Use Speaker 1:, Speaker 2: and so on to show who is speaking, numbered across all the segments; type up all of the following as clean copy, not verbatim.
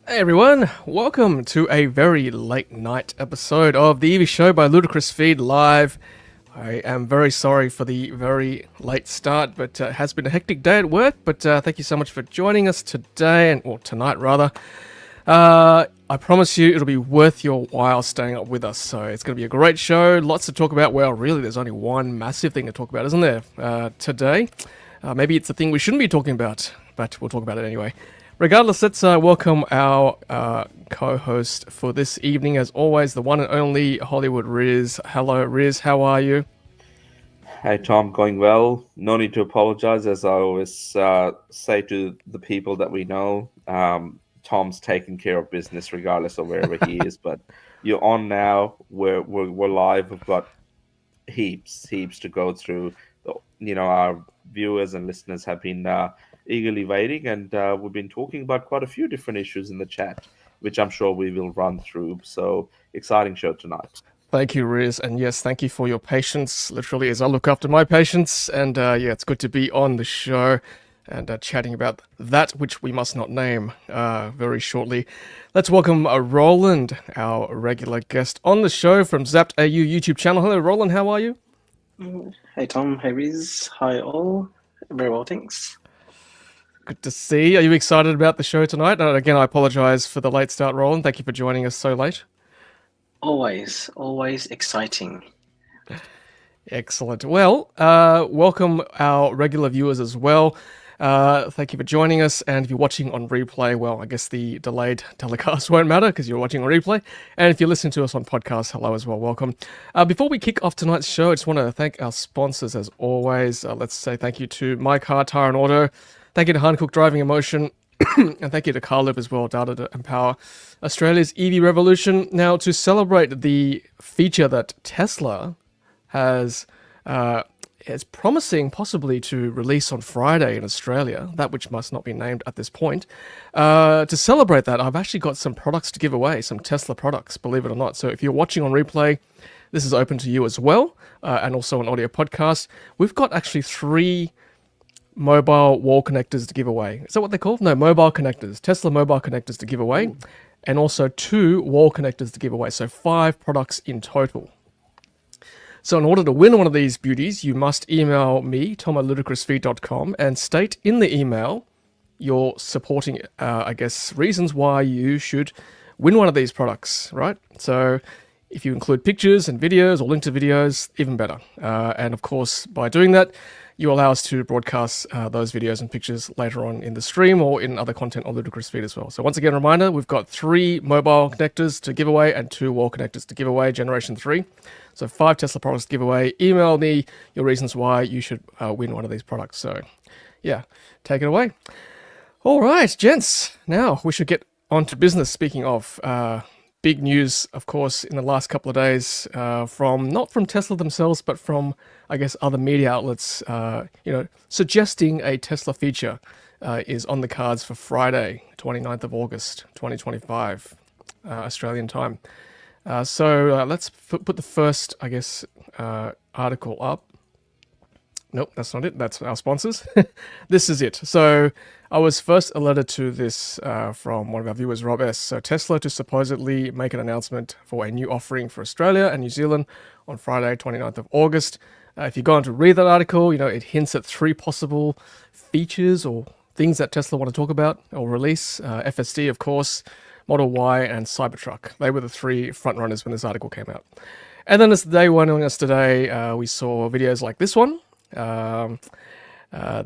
Speaker 1: Hey everyone, welcome to a very late night episode of the EV Show by Ludicrous Feed Live. I am very sorry for the very late start, but it has been a hectic day at work. But thank you so much for joining us today, or tonight rather. I promise you it'll be worth your while staying up with us. So it's going to be a great show, lots to talk about. Well, really, there's only one massive thing to talk about, isn't there, today? Maybe it's the thing we shouldn't be talking about, but we'll talk about it anyway. Regardless, let's welcome our co-host for this evening, as always, the one and only Hollywood Riz. Hello, Riz. How are you?
Speaker 2: Hey Tom, going well. No need to apologize, as I always say to the people that we know. Tom's taking care of business regardless of wherever he is. But you're on now. We're live. We've got heaps to go through. Our viewers and listeners have been eagerly waiting, and we've been talking about quite a few different issues in the chat, which I'm sure we will run through. So exciting show tonight.
Speaker 1: Thank you, Riz. And yes, thank you for your patience, literally, as I look after my patients. And yeah, it's good to be on the show and chatting about that which we must not name very shortly. Let's welcome Roland, our regular guest on the show from Zapped AU YouTube channel. Hello, Roland. How are you?
Speaker 3: Hey Tom, hey Riz, hi all. Very well, thanks.
Speaker 1: Good to see. Are you excited about the show tonight? And again, I apologize for the late start, Roland. Thank you for joining us so late.
Speaker 3: Always exciting.
Speaker 1: Excellent. Well, welcome our regular viewers as well. Thank you for joining us. And if you're watching on replay, well, I guess the delayed telecast won't matter because you're watching on replay. And if you're listening to us on podcast, hello as well. Welcome. Before we kick off tonight's show, I just want to thank our sponsors as always. Let's say thank you to mycar, Tyre Auto. Thank you to Hankook Driving Emotion. And thank you to Carloop as well, data to empower Australia's EV revolution. Now, to celebrate the feature that Tesla has is promising possibly to release on Friday in Australia, that which must not be named at this point. To celebrate that, I've actually got some products to give away, some Tesla products, believe it or not. So if you're watching on replay, this is open to you as well, and also an audio podcast. We've got actually 3 mobile wall connectors to give away. Is that what they're called? No, mobile connectors. Tesla mobile connectors to give away. Ooh. And also 2 wall connectors to give away. So 5 products in total. So in order to win one of these beauties, you must email me, tom@ludicrousfeed.com, and state in the email your supporting, reasons why you should win one of these products, right? So if you include pictures and videos or link to videos, even better. And of course, by doing that, you allow us to broadcast those videos and pictures later on in the stream or in other content on Ludicrous Feed as well. So once again, a reminder, we've got 3 mobile connectors to give away and 2 wall connectors to give away, Generation 3. So 5 Tesla products to give away. Email me your reasons why you should win one of these products. So yeah, take it away. All right, gents. Now we should get on to business. Speaking of big news, of course, in the last couple of days, not from Tesla themselves, but from, I guess, other media outlets, suggesting a Tesla feature is on the cards for Friday, 29th of August, 2025, Australian time. So let's put the first, I guess, article up. Nope, that's not it. That's our sponsors. This is it. So I was first alerted to this from one of our viewers, Rob S. So Tesla to supposedly make an announcement for a new offering for Australia and New Zealand on Friday, 29th of August. If you go on to read that article, it hints at 3 possible features or things that Tesla want to talk about or release. FSD, of course, Model Y, and Cybertruck. They were the 3 frontrunners when this article came out. And then as the day went on yesterday, we saw videos like this one.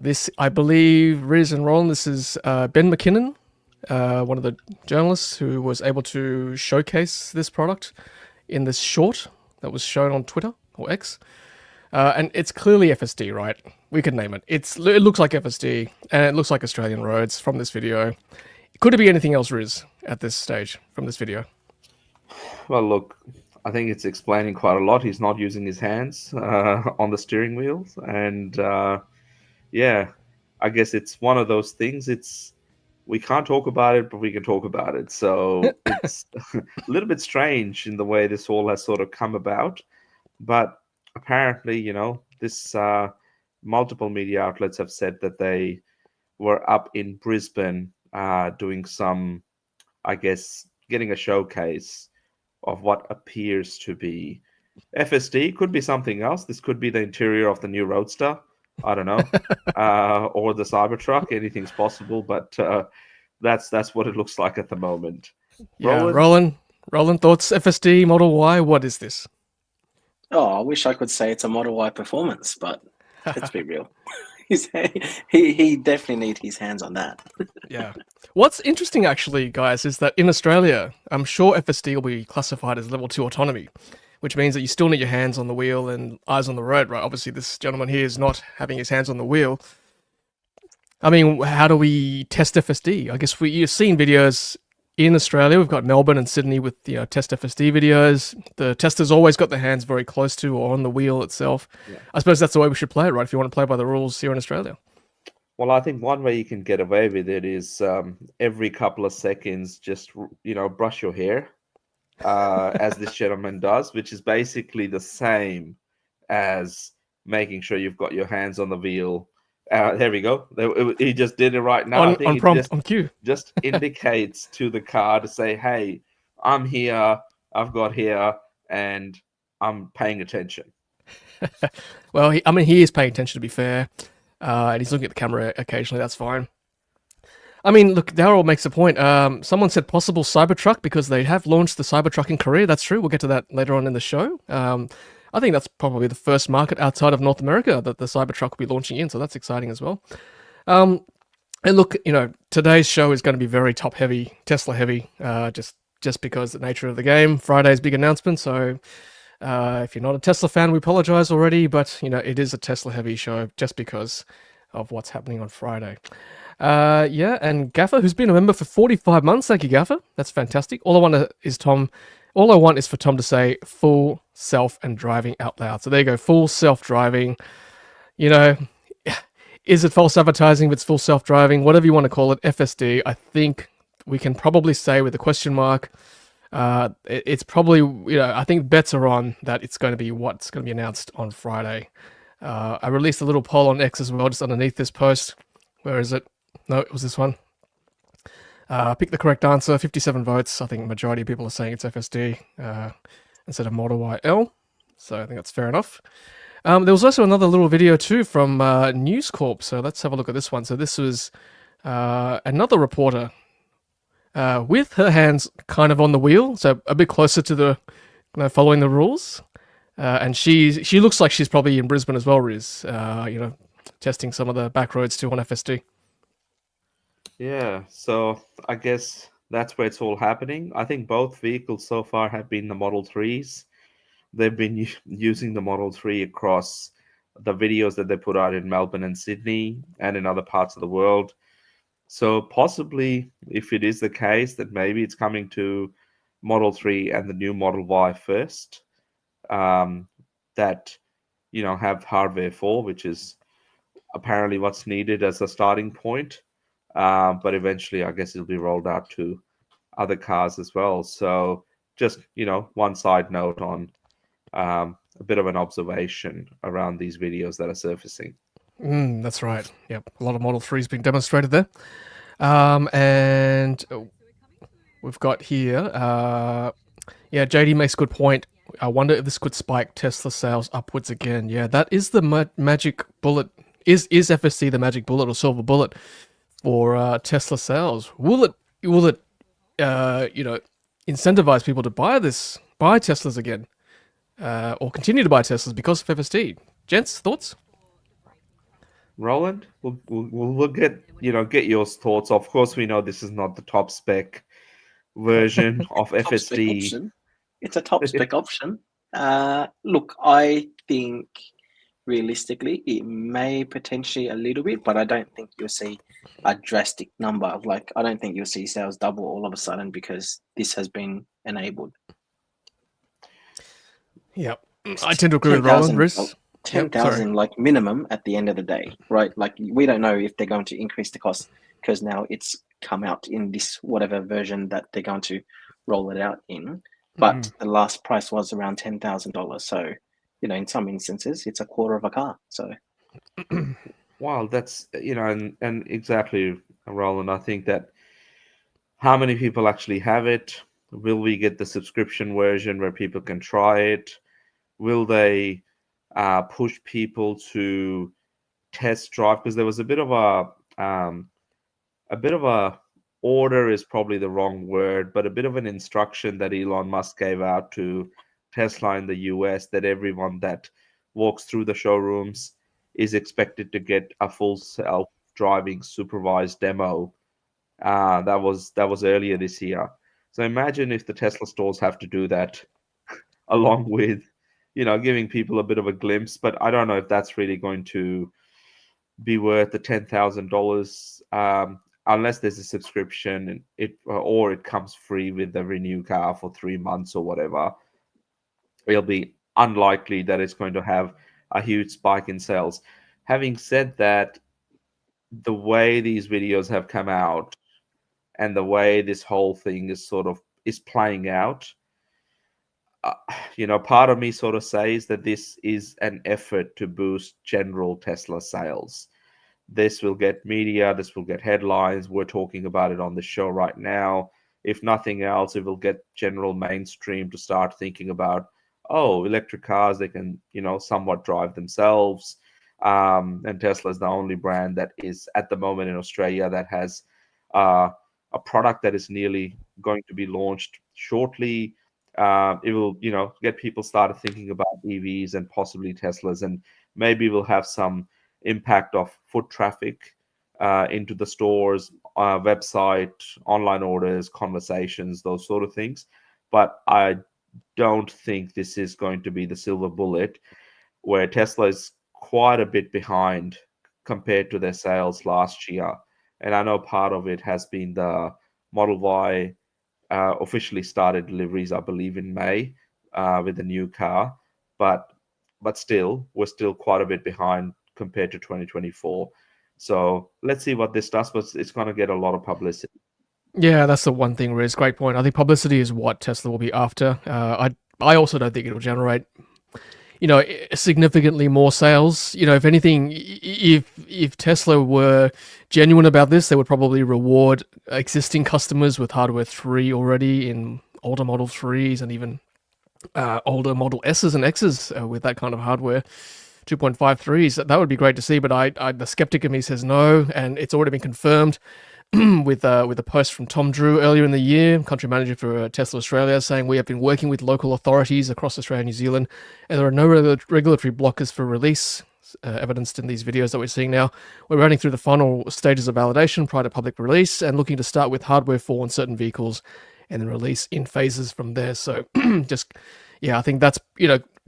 Speaker 1: This, I believe, Riz and Roland, this is Ben McKinnon, one of the journalists who was able to showcase this product in this short that was shown on Twitter or X. And it's clearly FSD, right? We could name it. It looks like FSD, and it looks like Australian roads from this video. Could it be anything else, Riz, at this stage from this video?
Speaker 2: Well, look, I think it's explaining quite a lot. He's not using his hands on the steering wheels. And yeah, I guess it's one of those things. We can't talk about it, but we can talk about it. So it's a little bit strange in the way this all has sort of come about. But apparently, this multiple media outlets have said that they were up in Brisbane doing some I guess, getting a showcase of what appears to be FSD. Could be something else. This could be the interior of the new Roadster. I don't know, or the Cybertruck. Anything's possible, but that's what it looks like at the moment.
Speaker 1: Yeah,
Speaker 2: Roland?
Speaker 1: Roland, thoughts? FSD Model Y. What is this?
Speaker 3: Oh, I wish I could say it's a Model Y performance, but let's be real. he definitely needs his hands on that.
Speaker 1: Yeah. What's interesting, actually, guys, is that in Australia, I'm sure FSD will be classified as level 2 autonomy, which means that you still need your hands on the wheel and eyes on the road, right? Obviously, this gentleman here is not having his hands on the wheel. I mean, how do we test FSD? I guess you've seen videos in Australia. We've got Melbourne and Sydney with test FSD videos. The testers always got their hands very close to or on the wheel itself. Yeah. I suppose that's the way we should play it, right? If you want to play by the rules here in Australia.
Speaker 2: Well, I think one way you can get away with it is every couple of seconds, just brush your hair, as this gentleman does, which is basically the same as making sure you've got your hands on the wheel. There we go. He just did it right now. I think
Speaker 1: on prompt, on cue.
Speaker 2: Just indicates to the car to say, "Hey, I'm here. I've got here, and I'm paying attention."
Speaker 1: Well, he is paying attention, to be fair, and he's looking at the camera occasionally. That's fine. I mean, look, Daryl makes a point. Someone said possible Cybertruck because they have launched the Cybertruck in Korea. That's true. We'll get to that later on in the show. I think that's probably the first market outside of North America that the Cybertruck will be launching in, so that's exciting as well. And look, today's show is going to be very top-heavy, Tesla-heavy, just because of the nature of the game. Friday's big announcement, so if you're not a Tesla fan, we apologize already, but, it is a Tesla-heavy show just because of what's happening on Friday. And Gaffer, who's been a member for 45 months, thank you, Gaffer. That's fantastic. All I want is for Tom to say full self and driving out loud. So there you go, full self-driving. Is it false advertising if it's full self-driving? Whatever you want to call it, FSD, I think we can probably say with a question mark, it's probably, I think bets are on that it's going to be what's going to be announced on Friday. I released a little poll on X as well, just underneath this post. Where is it? No, it was this one. Pick the correct answer, 57 votes. I think majority of people are saying it's FSD instead of Model YL. So I think that's fair enough. There was also another little video too from News Corp. So let's have a look at this one. So this was another reporter with her hands kind of on the wheel, so a bit closer to the following the rules. And she looks like she's probably in Brisbane as well, Riz. Testing some of the back roads too on FSD.
Speaker 2: Yeah, so I guess that's where it's all happening. I think both vehicles so far have been the Model 3s. They've been using the Model 3 across the videos that they put out in Melbourne and Sydney and in other parts of the world. So possibly, if it is the case that maybe it's coming to Model 3 and the new Model Y first, that, have hardware for, which is apparently what's needed as a starting point. But eventually, I guess it'll be rolled out to other cars as well. So just, one side note on a bit of an observation around these videos that are surfacing.
Speaker 1: That's right. Yep. A lot of Model 3s being demonstrated there. And we've got here, JD makes a good point. I wonder if this could spike Tesla sales upwards again. Yeah, that is the magic bullet. Is FSD the magic bullet or silver bullet for Tesla sales? Will it incentivize people to buy Teslas again, or continue to buy Teslas because of FSD? Gents, thoughts?
Speaker 2: Roland, we'll get your thoughts. Of course, we know this is not the top spec version of FSD.
Speaker 3: It's a top spec option. Look, I think realistically it may potentially a little bit, but I don't think you'll see a drastic number of I don't think you'll see sales double all of a sudden because this has been enabled.
Speaker 1: Yep, I tend to agree with Roland. Riz?
Speaker 3: 10,000 minimum at the end of the day, right? We don't know if they're going to increase the cost because now it's come out in this whatever version that they're going to roll it out in. But the last price was around $10,000. So, in some instances, it's a quarter of a car. So,
Speaker 2: wow, that's and exactly, Roland. I think that how many people actually have it? Will we get the subscription version where people can try it? Will they push people to test drive? Because there was a bit of a order is probably the wrong word, but a bit of an instruction that Elon Musk gave out to Tesla in the US that everyone that walks through the showrooms is expected to get a full self-driving supervised demo. That was earlier this year. So imagine if the Tesla stores have to do that along with, giving people a bit of a glimpse. But I don't know if that's really going to be worth the $10,000 unless there's a subscription and or it comes free with the renew car for 3 months or whatever. It'll be unlikely that it's going to have a huge spike in sales. Having said that, the way these videos have come out and the way this whole thing is playing out, part of me sort of says that this is an effort to boost general Tesla sales. This will get media, this will get headlines. We're talking about it on the show right now. If nothing else, it will get general mainstream to start thinking about, electric cars, they can, somewhat drive themselves. And Tesla is the only brand that is at the moment in Australia that has a product that is nearly going to be launched shortly. It will, get people started thinking about EVs and possibly Teslas, and maybe we'll have some impact of foot traffic into the stores, website, online orders, conversations, those sort of things. But I don't think this is going to be the silver bullet, where Tesla is quite a bit behind compared to their sales last year. And I know part of it has been the Model Y officially started deliveries, I believe, in May with the new car. But still, we're still quite a bit behind compared to 2024. So let's see what this does, but it's going to get a lot of publicity.
Speaker 1: Yeah, that's the one thing, Riz. Great point. I think publicity is what Tesla will be after. I also don't think it will generate, significantly more sales. If anything, if Tesla were genuine about this, they would probably reward existing customers with hardware 3 already in older Model 3s and even older Model S's and X's with that kind of hardware. 2.53s. That would be great to see, but the skeptic in me says no, and it's already been confirmed with a post from Tom Drew earlier in the year, country manager for Tesla Australia, saying we have been working with local authorities across Australia and New Zealand, and there are no regulatory blockers for release, evidenced in these videos that we're seeing now. We're running through the final stages of validation prior to public release and looking to start with hardware 4 on certain vehicles and then release in phases from there. So I think that's,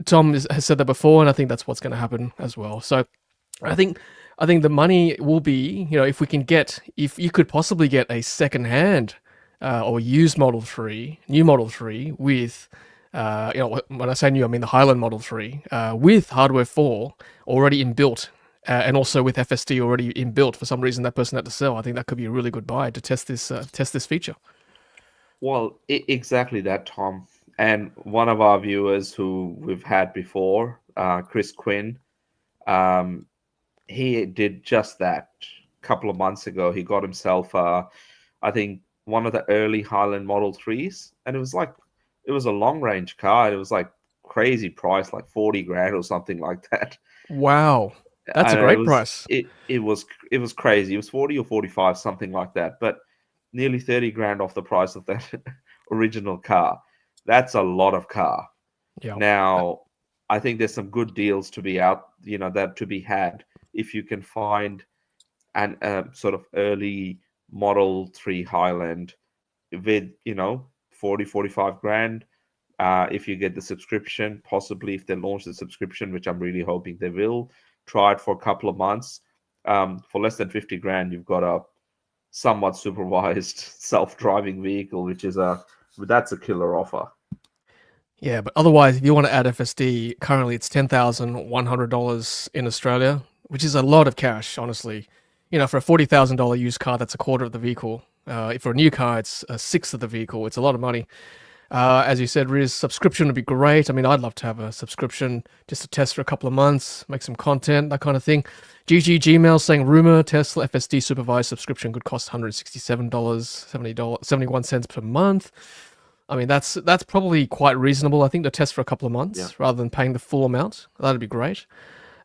Speaker 1: Tom has said that before, and I think that's what's going to happen as well. So I think the money will be, if you could possibly get a second-hand or used Model 3, new Model 3 with, when I say new, I mean the Highland Model 3, with hardware 4 already inbuilt, and also with FSD already inbuilt. For some reason, that person had to sell. I think that could be a really good buy to test this feature.
Speaker 2: Well, exactly that, Tom. And one of our viewers who we've had before, Chris Quinn, he did just that a couple of months ago. He got himself, I think, one of the early Highland Model 3s, and it was a long range car. It was like crazy price, like 40 grand or something like that.
Speaker 1: Wow, that's a great price.
Speaker 2: It was crazy. It was 40 or 45, something like that, but nearly 30 grand off the price of that original car. That's a lot of car.
Speaker 1: Yeah.
Speaker 2: Now, I think there's some good deals to be out, that to be had if you can find an sort of early Model 3 Highland with, 40, 45 grand. If you get the subscription, possibly if they launch the subscription, which I'm really hoping they will, try it for a couple of months. For less than 50 grand, you've got a somewhat supervised self-driving vehicle, that's a killer offer.
Speaker 1: Yeah, but otherwise, if you want to add FSD, currently it's $10,100 in Australia, which is a lot of cash, honestly. For a $40,000 used car, that's a quarter of the vehicle. If for a new car, it's a sixth of the vehicle. It's a lot of money. As you said, Riz, subscription would be great. I mean, I'd love to have a subscription just to test for a couple of months, make some content, that kind of thing. GG Gmail saying rumor Tesla FSD supervised subscription could cost $167, 71 cents per month. I mean, that's probably quite reasonable. I think to test for a couple of months rather than paying the full amount. That'd be great.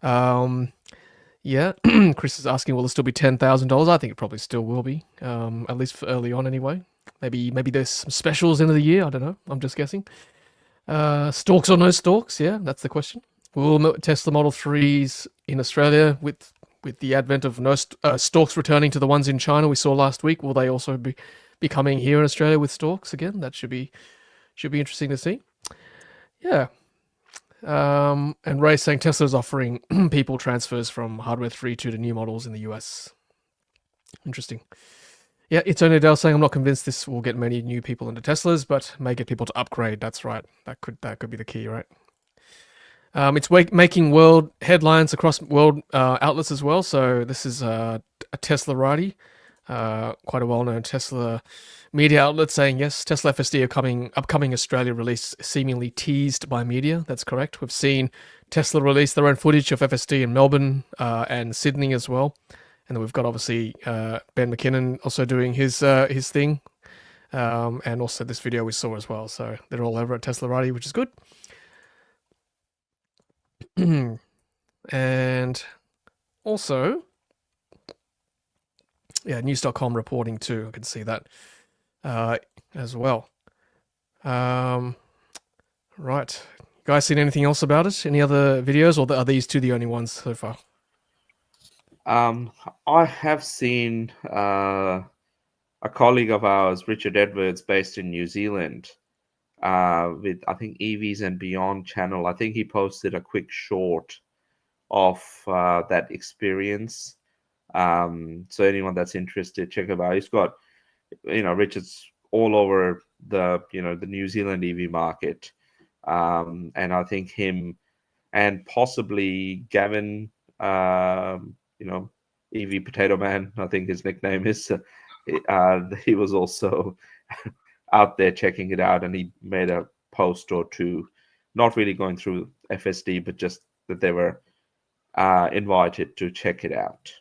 Speaker 1: Yeah, Chris is asking, will it still be $10,000? I think it probably still will be, at least for early on anyway. Maybe there's some specials end of the year. I don't know. I'm just guessing. Stalks or no stalks? Yeah, that's the question. Will Tesla Model 3s in Australia with the advent of no stalks returning to the ones in China we saw last week? Will they also be coming here in Australia with stalks again? That should be interesting to see. Yeah. And Ray's saying Tesla's offering people transfers from hardware 3.2 to new models in the US. Interesting. Yeah, it's only Adele saying I'm not convinced this will get many new people into Teslas, but may get people to upgrade. That's right. That could be the key, right? It's making world headlines across world outlets as well. So this is a Tesla righty, quite a well-known Tesla media outlet saying yes, Tesla FSD upcoming Australia release seemingly teased by media. That's correct. We've seen Tesla release their own footage of FSD in Melbourne and Sydney as well. And then we've got obviously Ben McKinnon also doing his thing, and also this video we saw as well. So they're all over at Tesla Righty, which is good. And also, yeah, news.com reporting too. I can see that as well. Right. You guys seen anything else about it? Any other videos, or are these two the only ones so far?
Speaker 2: I have seen a colleague of ours, Richard Edwards, based in New Zealand, with I think EVs and Beyond channel. I think he posted a quick short of that experience. So anyone that's interested, check it out. He's got, Richard's all over the New Zealand EV market, and I think him and possibly Gavin, EV Potato Man, I think his nickname is. He was also out there checking it out, and he made a post or two, not really going through FSD, but just that they were invited to check it out.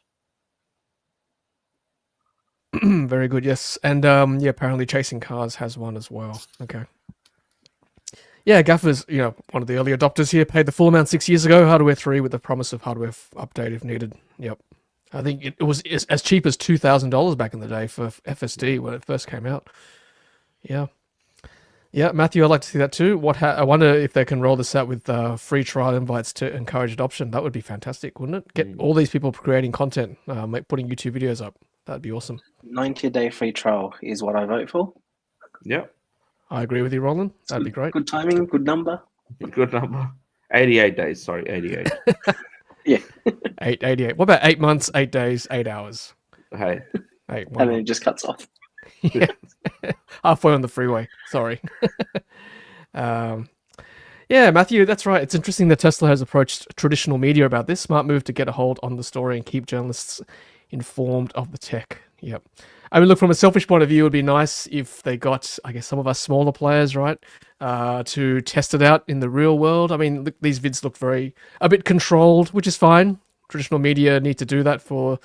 Speaker 1: Very good, yes. And yeah, apparently Chasing Cars has one as well. Okay. Yeah, Gaffer's, one of the early adopters here, paid the full amount 6 years ago, hardware 3 with the promise of hardware update if needed. Yep. I think it was as cheap as $2,000 back in the day for FSD when it first came out. Yeah. Yeah, Matthew, I'd like to see that too. I wonder if they can roll this out with free trial invites to encourage adoption. That would be fantastic, wouldn't it? Get all these people creating content, putting YouTube videos up. That'd be awesome.
Speaker 3: 90-day free trial is what I vote for.
Speaker 2: Yeah.
Speaker 1: I agree with you, Roland. That'd be great.
Speaker 3: Good timing, good number.
Speaker 2: Good number. 88 days, sorry, 88.
Speaker 3: Yeah.
Speaker 1: 88. What about 8 months, 8 days, 8 hours?
Speaker 2: Hey.
Speaker 1: Hey,
Speaker 3: And then it just cuts off.
Speaker 1: Yeah. Halfway on the freeway. Sorry. Yeah, Matthew, that's right. It's interesting that Tesla has approached traditional media about this smart move to get a hold on the story and keep journalists informed of the tech. Yep. I mean, look, from a selfish point of view, it would be nice if they got, I guess, some of us smaller players, right, to test it out in the real world. I mean, look, these vids look a bit controlled, which is fine. Traditional media need to do that for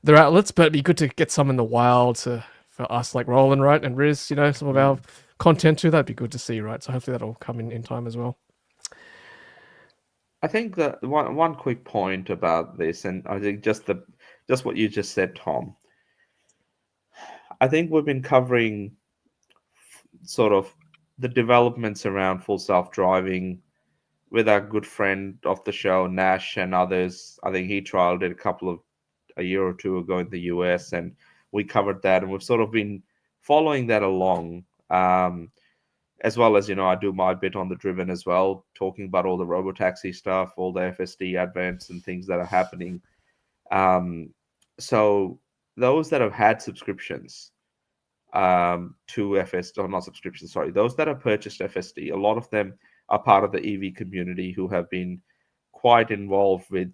Speaker 1: their outlets, but it'd be good to get some in the wild for us, like Roland, right, and Riz, some of our content too. That'd be good to see, right? So hopefully that'll come in time as well.
Speaker 2: I think that one quick point about this, and I think just what you just said, Tom. I think we've been covering sort of the developments around full self-driving with our good friend of the show, Nash, and others. I think he trialed it a year or two ago in the US, and we covered that, and we've sort of been following that along, as well as, I do my bit on the Driven as well, talking about all the robotaxi stuff, all the FSD advents and things that are happening. So those that have had subscriptions to FSD, or not subscriptions, sorry, those that have purchased FSD, a lot of them are part of the EV community who have been quite involved with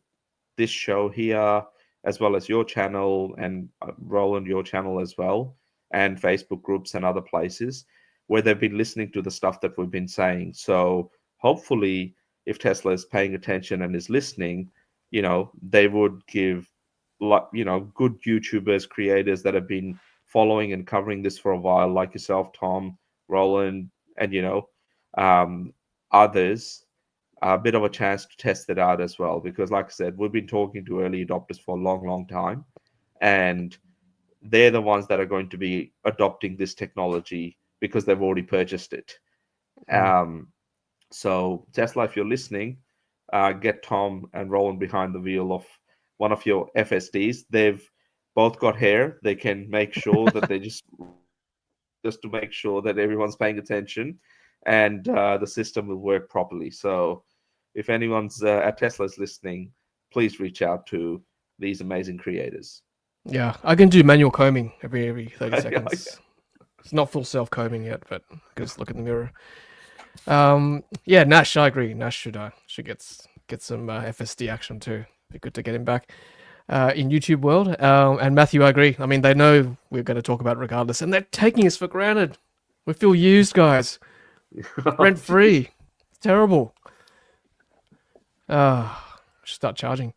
Speaker 2: this show here, as well as your channel, and Roland, your channel as well, and Facebook groups and other places. where they've been listening to the stuff that we've been saying. So hopefully, if Tesla is paying attention and is listening, they would give, good YouTubers, creators that have been following and covering this for a while, like yourself, Tom, Roland, and others, a bit of a chance to test it out as well. Because, like I said, we've been talking to early adopters for a long, long time, and they're the ones that are going to be adopting this technology because they've already purchased it. So Tesla, if you're listening, get Tom and Roland behind the wheel of one of your FSDs. They've both got hair. They can make sure that they just to make sure that everyone's paying attention and the system will work properly. So if anyone's at Tesla's listening, please reach out to these amazing creators.
Speaker 1: Yeah, I can do manual combing every 30 seconds. It's not full self-combing yet, but just look in the mirror. Yeah, Nash, I agree. Nash should get some FSD action too. Be good to get him back in YouTube world. And Matthew, I agree. I mean, they know we're going to talk about it regardless, and they're taking us for granted. We feel used, guys. Rent free. It's terrible. Should start charging.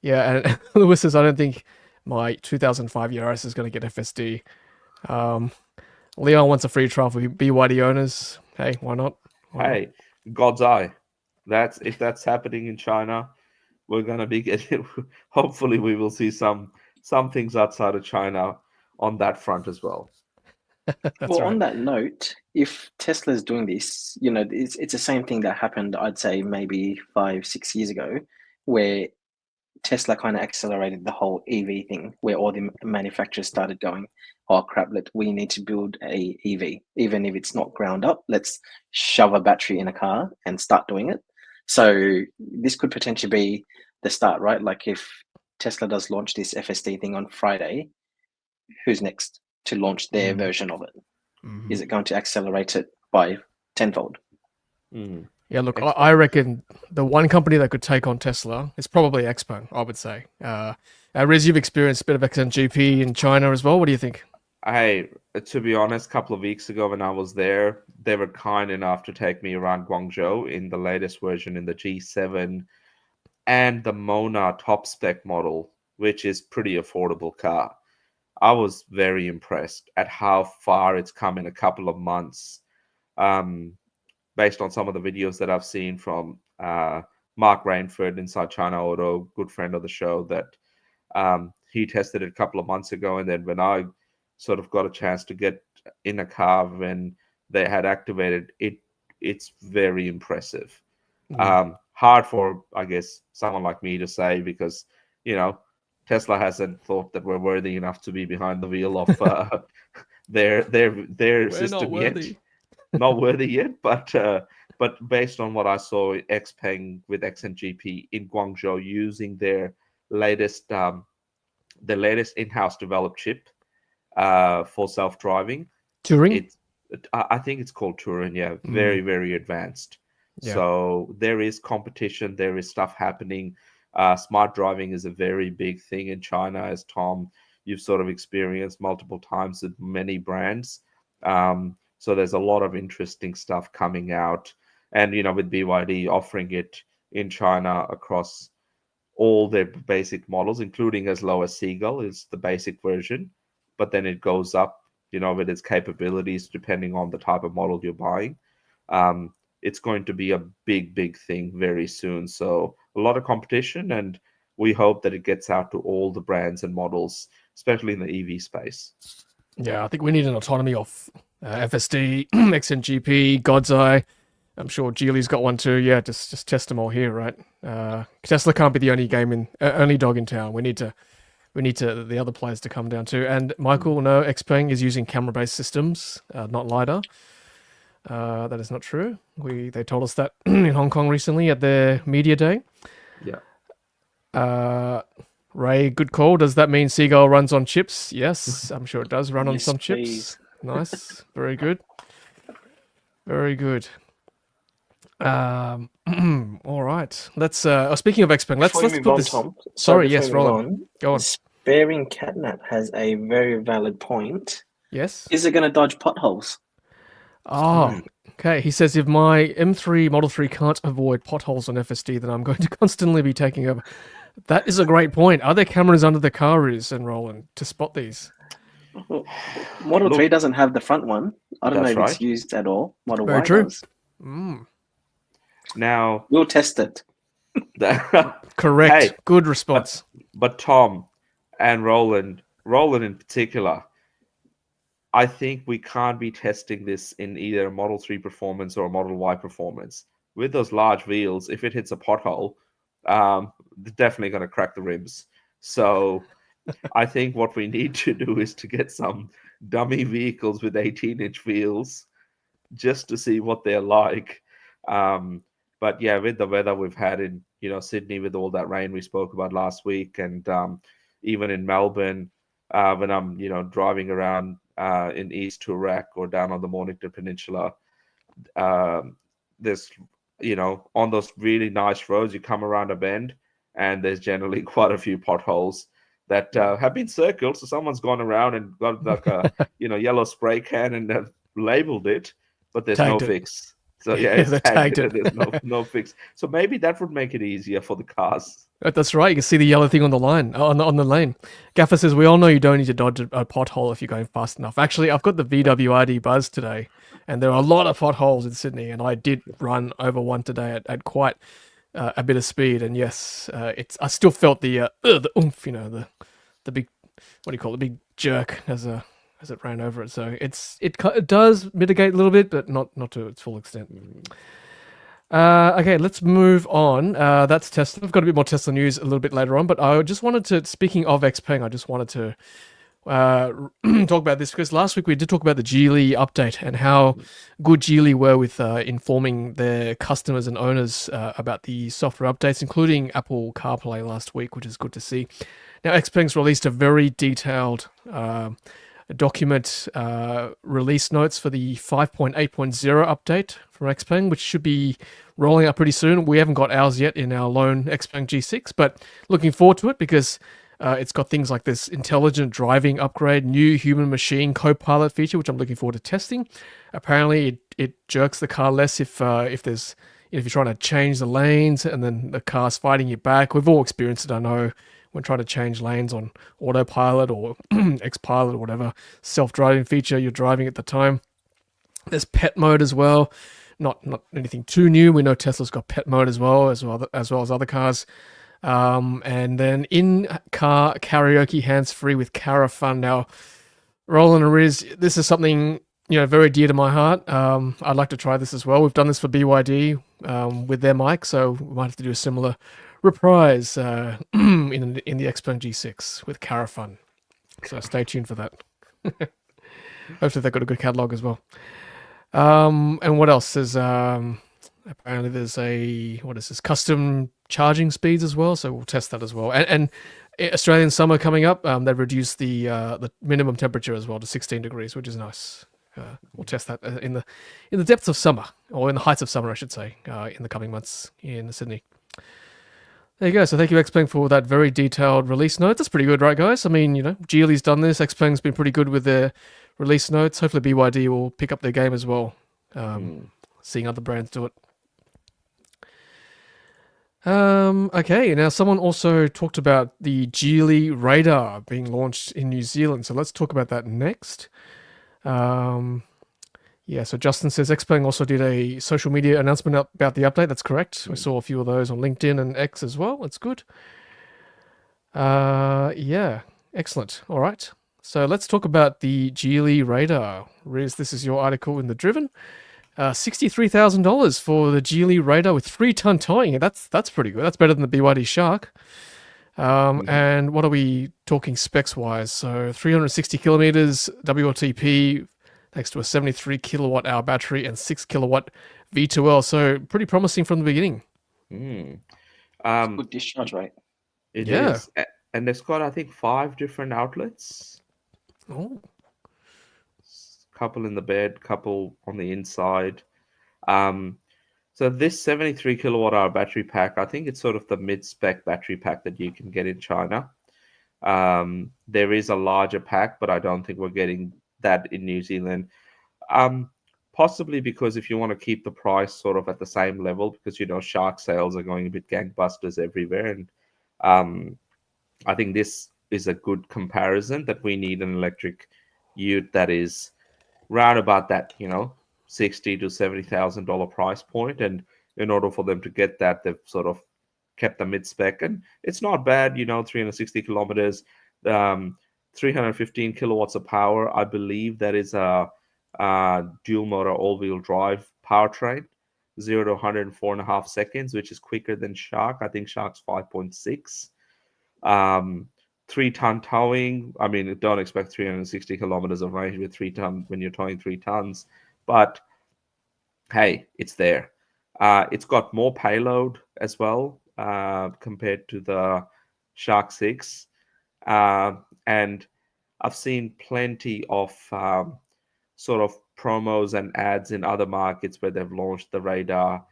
Speaker 1: Yeah, and Lewis says, I don't think my 2005 Yaris is going to get FSD. Leon wants a free trial for BYD owners. Hey, why not?
Speaker 2: Hey, God's eye. If that's happening in China, we're going to be getting. Hopefully, we will see some things outside of China on that front as well.
Speaker 3: Well, on that note, if Tesla's doing this, it's the same thing that happened, I'd say maybe 5-6 years ago, where Tesla kind of accelerated the whole EV thing, where all the manufacturers started going, oh crap, we need to build a EV, even if it's not ground up. Let's shove a battery in a car and start doing it. So this could potentially be the start, right? Like if Tesla does launch this FSD thing on Friday, who's next to launch their version of it? Mm-hmm. Is it going to accelerate it by tenfold?
Speaker 2: Mm.
Speaker 1: Yeah, look, I reckon the one company that could take on Tesla is probably Xpeng, I would say. Riz, you've experienced a bit of XNGP in China as well. What do you think?
Speaker 2: To be honest, a couple of weeks ago when I was there, they were kind enough to take me around Guangzhou in the latest version in the G7 and the Mona top spec model, which is pretty affordable car. I was very impressed at how far it's come in a couple of months. Based on some of the videos that I've seen from Mark Rainford inside Tyre Auto, good friend of the show, that he tested it a couple of months ago. And then when I sort of got a chance to get in a car when they had activated it, it's very impressive. Hard for, I guess, someone like me to say because, Tesla hasn't thought that we're worthy enough to be behind the wheel of their system yet. Not worthy yet, but based on what I saw, Xpeng with XNGP in Guangzhou using their latest in-house developed chip for self-driving.
Speaker 1: Turing?
Speaker 2: I think it's called Turing, yeah. Very, very advanced. Yeah. So there is competition, there is stuff happening. Smart driving is a very big thing in China, as Tom, you've sort of experienced multiple times with many brands. So there's a lot of interesting stuff coming out. And, with BYD offering it in China across all their basic models, including as low as Seagull is the basic version. But then it goes up, with its capabilities, depending on the type of model you're buying. It's going to be a big, big thing very soon. So a lot of competition, and we hope that it gets out to all the brands and models, especially in the EV space.
Speaker 1: Yeah, I think we need an autonomy of FSD, XNGP, God's Eye. I'm sure Geely's got one too. Yeah, just test them all here, right? Tesla can't be the only only dog in town. We need the other players to come down too. And Michael, no, Xpeng is using camera-based systems, not LiDAR. That is not true. They told us that in Hong Kong recently at their media day.
Speaker 2: Yeah.
Speaker 1: Ray, good call. Does that mean Seagull runs on chips? Yes, I'm sure it does run on some chips. Nice. Very good. Very good. All right. Let's speaking of Xpeng, let's put this.
Speaker 3: Tom,
Speaker 1: sorry, yes, Roland. Go on.
Speaker 3: Bearing Catnap has a very valid point.
Speaker 1: Yes.
Speaker 3: Is it going to dodge potholes?
Speaker 1: Oh, okay. He says if my M3 Model 3 can't avoid potholes on FSD, then I'm going to constantly be taking over. That is a great point. Are there cameras under the car roofs and Roland to spot these?
Speaker 3: Model 3 doesn't have the front one. I don't know if
Speaker 2: That's
Speaker 3: it's
Speaker 2: right.
Speaker 3: used at all. Model
Speaker 1: Very
Speaker 3: Y
Speaker 1: true.
Speaker 3: does.
Speaker 2: Now,
Speaker 3: We'll test it.
Speaker 1: Correct.
Speaker 2: Hey,
Speaker 1: Good response.
Speaker 2: but Tom and Roland in particular, I think we can't be testing this in either a Model 3 performance or a Model Y performance. With those large wheels, if it hits a pothole, they're definitely going to crack the rims. So I think what we need to do is to get some dummy vehicles with 18-inch wheels just to see what they're like. But yeah, with the weather we've had in Sydney, with all that rain we spoke about last week, and even in Melbourne, when I'm driving around in East Toorak or down on the Mornington Peninsula, there's on those really nice roads, you come around a bend and there's generally quite a few potholes that have been circled. So someone's gone around and got like a yellow spray can and have labeled it, but there's no fix. So yeah, it's
Speaker 1: they tagged it.
Speaker 2: There's no fix. So maybe that would make it easier for the cars.
Speaker 1: That's right. You can see the yellow thing on the line, on the lane. Gaffer says, we all know you don't need to dodge a pothole if you're going fast enough. Actually, I've got the VWRD Buzz today, and there are a lot of potholes in Sydney, and I did run over one today at quite a bit of speed. And yes, I still felt the oomph, the big, what do you call it, the big jerk as it ran over it. So it does mitigate a little bit, but not to its full extent. Okay, let's move on. That's Tesla. We've got a bit more Tesla news a little bit later on, but I just wanted to, speaking of Xpeng, I just wanted to talk about this because last week we did talk about the Geely update and how good Geely were with informing their customers and owners about the software updates, including Apple CarPlay last week, which is good to see. Now, Xpeng's released a very detailed document release notes for the 5.8.0 update from Xpeng, which should be rolling out pretty soon. We haven't got ours yet in our lone Xpeng G6, but looking forward to it because it's got things like this intelligent driving upgrade, new human machine co-pilot feature, which I'm looking forward to testing. Apparently, it jerks the car less if there's if you're trying to change the lanes and then the car's fighting you back. We've all experienced it, I know, when trying to change lanes on autopilot or Xpilot or whatever self-driving feature you're driving at the time. There's pet mode as well. Not anything too new. We know Tesla's got pet mode as well as other cars. And then in-car karaoke hands-free with Carafun. Now, Roland and Riz, this is something very dear to my heart. I'd like to try this as well. We've done this for BYD with their mic, so we might have to do a similar reprise in the Xpeng G6 with Carafun. So stay tuned for that. Hopefully they've got a good catalog as well. And what else? There's apparently there's custom charging speeds as well. So we'll test that as well. And Australian summer coming up, they've reduced the minimum temperature as well to 16 degrees, which is nice. We'll test that in the depths of summer, or in the heights of summer, I should say, in the coming months in Sydney. There you go. So thank you, Xpeng, for that very detailed release note. That's pretty good, right, guys? I mean, Geely's done this. Xpeng's been pretty good with their release notes. Hopefully BYD will pick up their game as well, seeing other brands do it. Okay, now someone also talked about the Geely Radar being launched in New Zealand. So let's talk about that next. So Justin says Xpeng also did a social media announcement about the update. That's correct. We saw a few of those on LinkedIn and X as well. That's good. Excellent. All right. So let's talk about the Geely Radar. Riz, this is your article in The Driven. $63,000 for the Geely Radar with 3-ton towing. That's pretty good. That's better than the BYD Shark. And what are we talking specs-wise? So 360 kilometers WLTP, thanks to a 73 kilowatt hour battery and 6 kilowatt V2L. So pretty promising from the beginning.
Speaker 3: Good discharge rate.
Speaker 2: It is. And it's got, I think, 5 different outlets.
Speaker 1: Oh.
Speaker 2: Couple in the bed, couple on the inside. So this 73 kilowatt hour battery pack, I think it's sort of the mid-spec battery pack that you can get in China. There is a larger pack, but I don't think we're getting that in New Zealand. Possibly because if you want to keep the price sort of at the same level, because shark sales are going a bit gangbusters everywhere, and I think this is a good comparison that we need an electric Ute that is round about that $60,000 to $70,000 price point, and in order for them to get that, they've sort of kept the mid spec, and it's not bad. 360 kilometers, 315 kilowatts of power. I believe that is a dual motor all-wheel drive powertrain, 0 to 104.5 seconds, which is quicker than Shark. I think Shark's 5.6. 3-ton towing. I mean, don't expect 360 kilometers of range with 3 ton when you're towing 3 tons, but hey, it's there. It's got more payload as well compared to the Shark 6, and I've seen plenty of sort of promos and ads in other markets where they've launched the Radar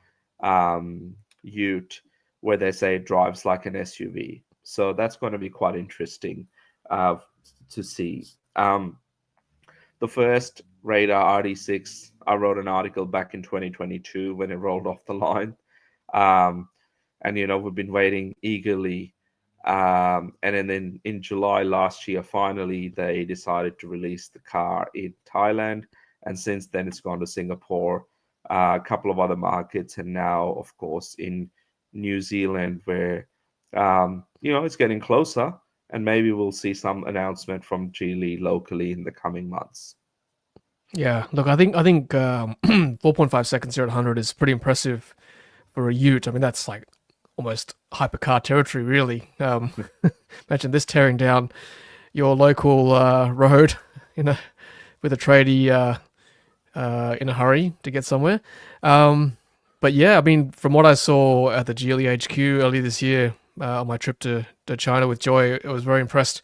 Speaker 2: Ute, where they say it drives like an SUV. So that's going to be quite interesting to see. The first Radar RD6, I wrote an article back in 2022 when it rolled off the line. And, we've been waiting eagerly. And then in July last year, finally, they decided to release the car in Thailand. And since then, it's gone to Singapore, a couple of other markets, and now, of course, in New Zealand, where, it's getting closer. And maybe we'll see some announcement from Geely locally in the coming months.
Speaker 1: Yeah, look, I think 4.5 seconds here at 100 is pretty impressive for a Ute. I mean, that's like almost hypercar territory, really. Imagine this tearing down your local road with a tradie in a hurry to get somewhere. But yeah, I mean, from what I saw at the Geely HQ earlier this year on my trip to China with Joy, I was very impressed.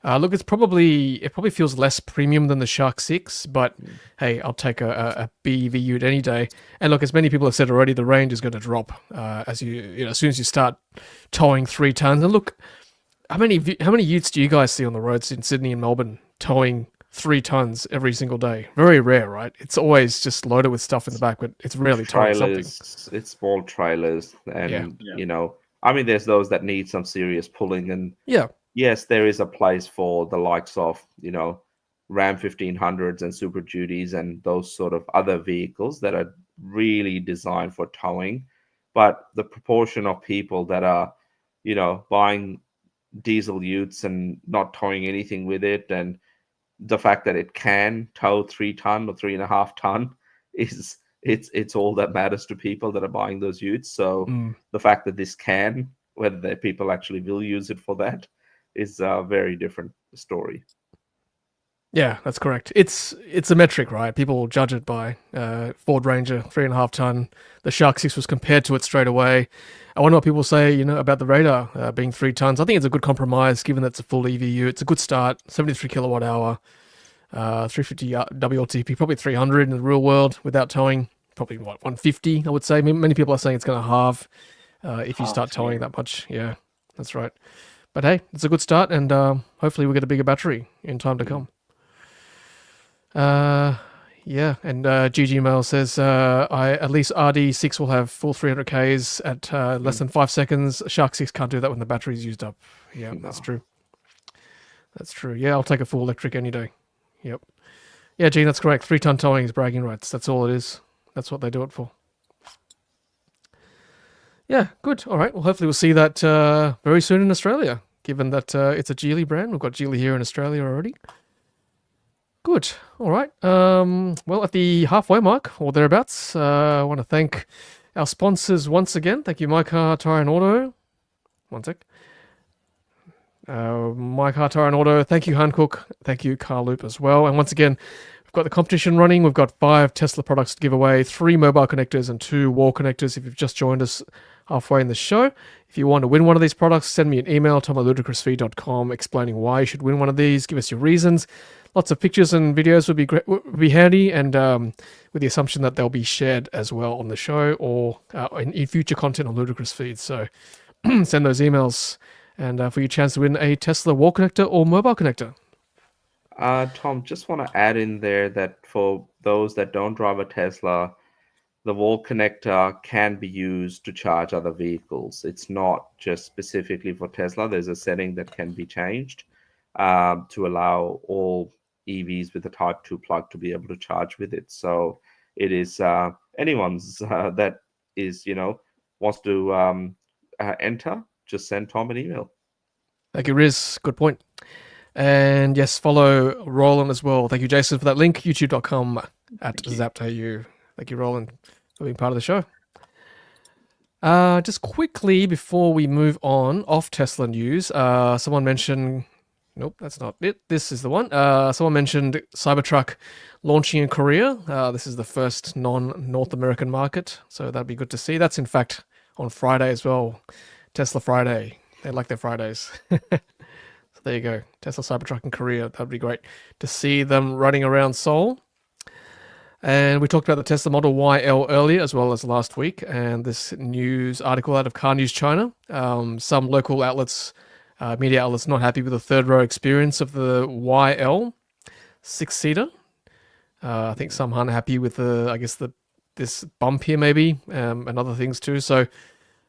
Speaker 1: Look, it probably feels less premium than the Shark 6, but hey, I'll take a BEV Ute any day. And look, as many people have said already, the range is going to drop as as soon as you start towing 3 tons. And look, how many Utes do you guys see on the roads in Sydney and Melbourne towing 3 tons every single day? Very rare, right? It's always just loaded with stuff in the back, but it's rarely towing something.
Speaker 2: It's small trailers, and I mean, there's those that need some serious pulling, and yes, there is a place for the likes of, Ram 1500s and Super Duties and those sort of other vehicles that are really designed for towing. But the proportion of people that are, buying diesel Utes and not towing anything with it, and the fact that it can tow 3 ton or 3.5 ton is it's all that matters to people that are buying those Utes. So the fact that this can, whether the people actually will use it for that, is a very different story.
Speaker 1: Yeah, that's correct. It's a metric, right? People judge it by Ford Ranger 3.5 ton. The Shark 6 was compared to it straight away. I wonder what people say, about the Radar being 3 tons. I think it's a good compromise, given that it's a full EVU. It's a good start. 73 kilowatt hour, 350 WLTP, probably 300 in the real world without towing. Probably 150, I would say. Many people are saying it's going to halve if you start towing that much. Yeah, that's right. But hey, it's a good start, and hopefully we'll get a bigger battery in time to come. And GG Mail says, at least RD6 will have full 300Ks at less than 5 seconds. Shark 6 can't do that when the battery's used up. Yeah, that's true. That's true. Yeah, I'll take a full electric any day. Yep. Yeah, Gene, that's correct. 3 ton towing is bragging rights. That's all it is. That's what they do it for. Yeah, good. All right. Well, hopefully we'll see that very soon in Australia, given that it's a Geely brand. We've got Geely here in Australia already. Good. All right. Well, at the halfway mark, or thereabouts, I want to thank our sponsors once again. Thank you, mycar, Tyre Auto. One sec. mycar, Tyre Auto. Thank you, Hankook. Thank you, Carloop as well. And once again, we've got the competition running. We've got 5 Tesla products to give away, 3 mobile connectors and 2 wall connectors if you've just joined us halfway in the show. If you want to win one of these products, send me an email, tom@ludicrousfeed.com, explaining why you should win one of these. Give us your reasons. Lots of pictures and videos would be great, would be handy, and with the assumption that they'll be shared as well on the show or in future content on Ludicrous Feed. So send those emails and for your chance to win a Tesla wall connector or mobile connector.
Speaker 2: Tom, just want to add in there that for those that don't drive a Tesla, the wall connector can be used to charge other vehicles. It's not just specifically for Tesla. There's a setting that can be changed to allow all EVs with a Type 2 plug to be able to charge with it. So it is anyone's that is, wants to enter, just send Tom an email.
Speaker 1: Thank you, Riz. Good point. And yes, follow Roland as well. Thank you, Jason, for that link. youtube.com/zapped.au. Thank you, Roland, for being part of the show. Just quickly before we move on, off Tesla news, someone mentioned... Nope, that's not it. This is the one. Someone mentioned Cybertruck launching in Korea. This is the first non-North American market, so that'd be good to see. That's, in fact, on Friday as well. Tesla Friday. They like their Fridays. So there you go. Tesla Cybertruck in Korea. That'd be great to see them running around Seoul. And we talked about the Tesla Model YL earlier, as well as last week, and this news article out of Car News China. Some local outlets, media outlets, not happy with the third row experience of the YL 6-seater. I think some aren't happy with this bump here maybe, and other things too. So,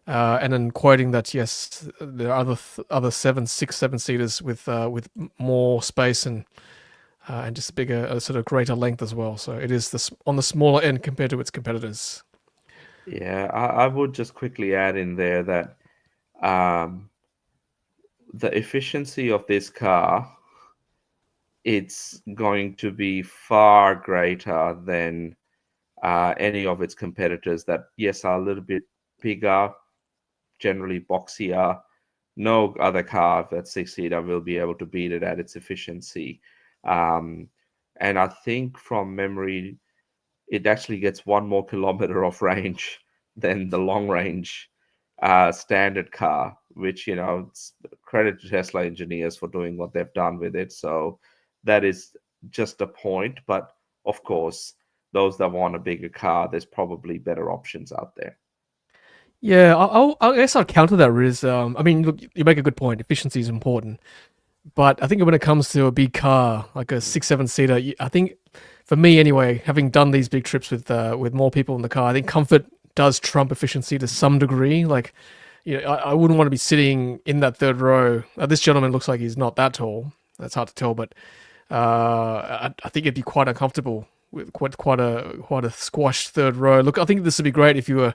Speaker 1: and then quoting that yes, there are other 7-seaters with more space and just a bigger, sort of greater length as well. So it is on the smaller end compared to its competitors.
Speaker 2: Yeah, I would just quickly add in there that the efficiency of this car, it's going to be far greater than any of its competitors that, yes, are a little bit bigger, generally boxier. No other car that's 6-seater will be able to beat it at its efficiency. And I think from memory, it actually gets 1 more kilometer of range than the long range standard car, which, it's credit to Tesla engineers for doing what they've done with it. So that is just a point. But of course, those that want a bigger car, there's probably better options out there.
Speaker 1: Yeah, I guess I'll counter that, Riz. I mean, look, you make a good point. Efficiency is important. But I think when it comes to a big car, like a 6-7-seater, I think, for me anyway, having done these big trips with more people in the car, I think comfort does trump efficiency to some degree. Like, I wouldn't want to be sitting in that third row. This gentleman looks like he's not that tall. That's hard to tell, but I think it'd be quite uncomfortable with quite a squashed third row. Look, I think this would be great if you were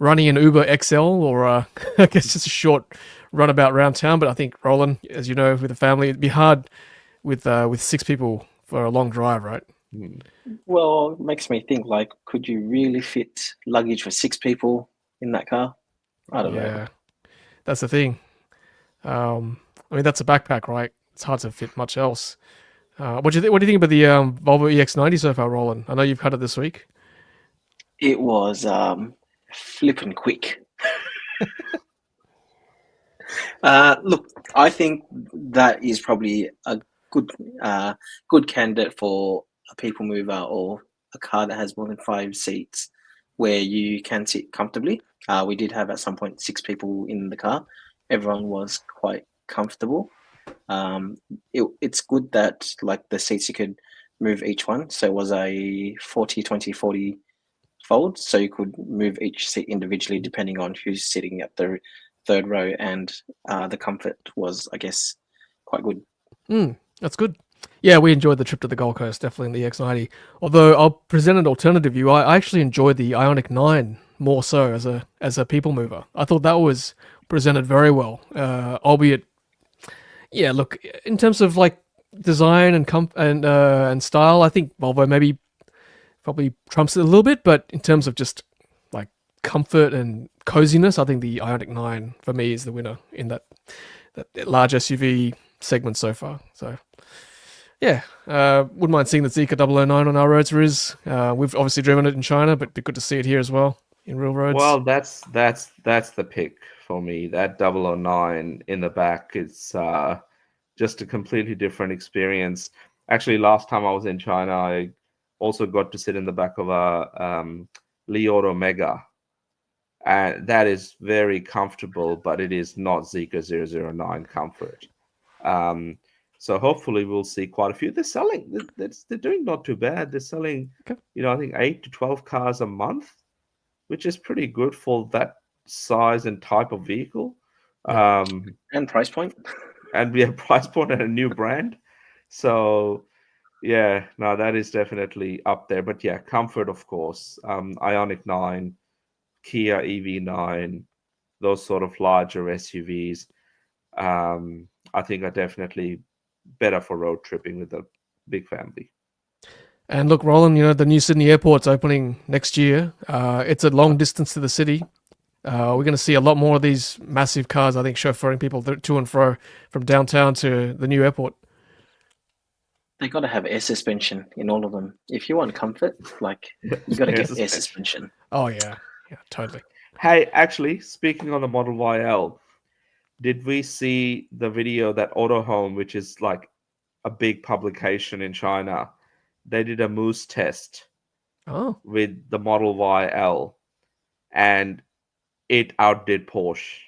Speaker 1: running an Uber XL or I guess just a short runabout around town. But I think, Roland, as you know, with a family, it'd be hard with 6 people for a long drive, right?
Speaker 3: Well, it makes me think, like, could you really fit luggage for 6 people in that car? I don't know.
Speaker 1: Yeah, that's the thing. I mean, that's a backpack, right? It's hard to fit much else. What do you think about the Volvo EX90 so far, Roland? I know you've had it this week.
Speaker 3: It was flipping quick. Look, I think that is probably a good candidate for a people mover or a car that has more than 5 seats where you can sit comfortably. We did have at some point 6 people in the car. Everyone was quite comfortable. It's good that, like, the seats you could move each one. So it was a 40-20-40 fold, so you could move each seat individually depending on who's sitting at the third row, and the comfort was, I guess, quite good.
Speaker 1: That's good. Yeah, we enjoyed the trip to the Gold Coast, definitely in the EX90. Although I'll present an alternative view. I actually enjoyed the Ioniq 9 more so as a people mover. I thought that was presented very well, albeit, yeah. Look, in terms of like design and style, I think Volvo probably trumps it a little bit. But in terms of just like comfort and coziness, I think the Ioniq 9 for me is the winner in that large SUV segment so far. So yeah, wouldn't mind seeing the Zeekr 009 on our roads, Riz. We've obviously driven it in China, but it'd be good to see it here as well in real roads.
Speaker 2: Well, that's the pick for me. That 009 in the back is just a completely different experience. Actually, last time I was in China, I also got to sit in the back of a Li Auto Mega, and that is very comfortable, but it is not Zeekr 009 comfort. So hopefully we'll see quite a few. They're doing not too bad. They're selling,
Speaker 1: Okay.
Speaker 2: I think 8 to 12 cars a month, which is pretty good for that size and type of vehicle.
Speaker 1: Yeah.
Speaker 3: And price point.
Speaker 2: And we have price point and a new brand. So yeah, no, that is definitely up there. But yeah, comfort, of course. Ioniq 9, Kia EV9, those sort of larger SUVs, I think are definitely better for road tripping with a big family.
Speaker 1: And look, Roland, the new Sydney airport's opening next year. It's a long distance to the city. We're going to see a lot more of these massive cars, I think, chauffeuring people to and fro from downtown to the new airport.
Speaker 3: They got to have air suspension in all of them. If you want comfort, you got to get air suspension.
Speaker 1: Oh, yeah. Yeah, totally.
Speaker 2: Hey, actually, speaking on the Model YL, did we see the video that Autohome, which is like a big publication in China, they did a moose test with the Model YL, and it outdid Porsche.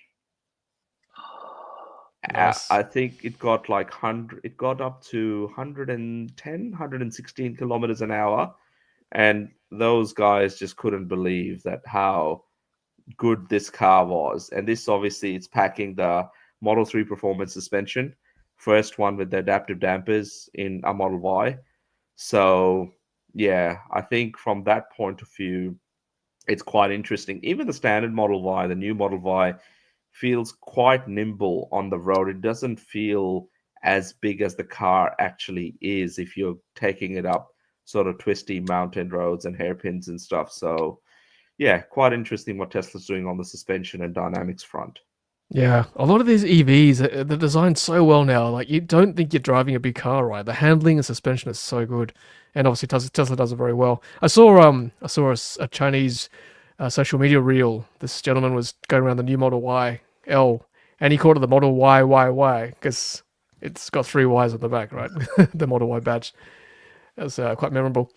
Speaker 1: Nice.
Speaker 2: I think it got like 100. It got up to 110, 116 kilometers an hour, and those guys just couldn't believe that how good this car was. And this obviously it's packing the Model 3 performance suspension, first one with the adaptive dampers in a Model Y. So yeah, I think from that point of view, it's quite interesting. Even the standard Model Y, the new Model Y, feels quite nimble on the road. It doesn't feel as big as the car actually is if you're taking it up sort of twisty mountain roads and hairpins and stuff. So yeah, quite interesting what Tesla's doing on the suspension and dynamics front.
Speaker 1: Yeah, a lot of these EVs, they're designed so well now. Like, you don't think you're driving a big car, right? The handling and suspension is so good, and obviously Tesla does it very well. I saw a Chinese social media reel. This gentleman was going around the new Model Y L, and he called it the Model Y because it's got 3 Ys on the back, right? The Model Y badge. That was quite memorable.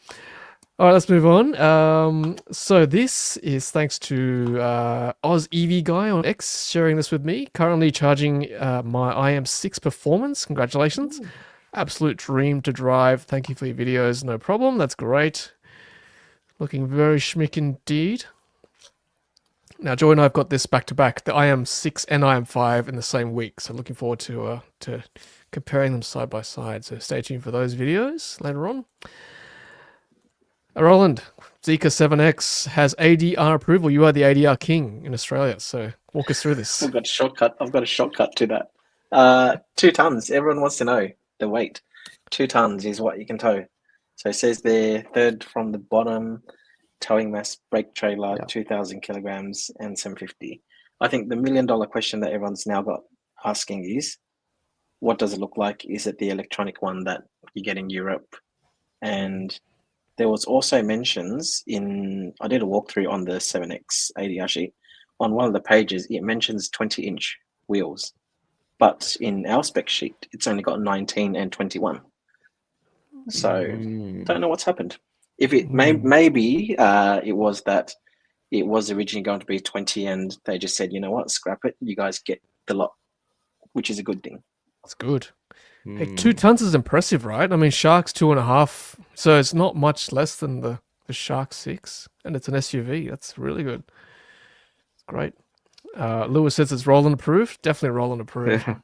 Speaker 1: All right, let's move on. So this is thanks to Oz EV Guy on X sharing this with me. Currently charging my IM6 Performance. Congratulations. Absolute dream to drive. Thank you for your videos. No problem. That's great. Looking very schmick indeed. Now, Joy and I have got this back to back, the IM6 and IM5 in the same week. So looking forward to comparing them side by side. So stay tuned for those videos later on. Roland, Zeekr 7X has ADR approval. You are the ADR king in Australia, so walk us through this.
Speaker 3: I've got a shortcut to that. 2 tons. Everyone wants to know the weight. 2 tons is what you can tow. So it says there, third from the bottom, towing mass, brake trailer, 2,000 kilograms and 750. I think the $1 million question that everyone's now got asking is, what does it look like? Is it the electronic one that you get in Europe? And there was also mentions I did a walkthrough on the 7X ADR sheet. On one of the pages, it mentions 20-inch wheels. But in our spec sheet, it's only got 19 and 21. So don't know what's happened. If it maybe it was that it was originally going to be 20 and they just said, you know what, scrap it. You guys get the lot, which is a good thing.
Speaker 1: That's good. Hey, 2 tons is impressive, right? I mean, Shark's 2.5, so it's not much less than the Shark 6, and it's an SUV. That's really good. It's great. Lewis says it's Roland approved. Definitely Roland approved.
Speaker 2: Yeah.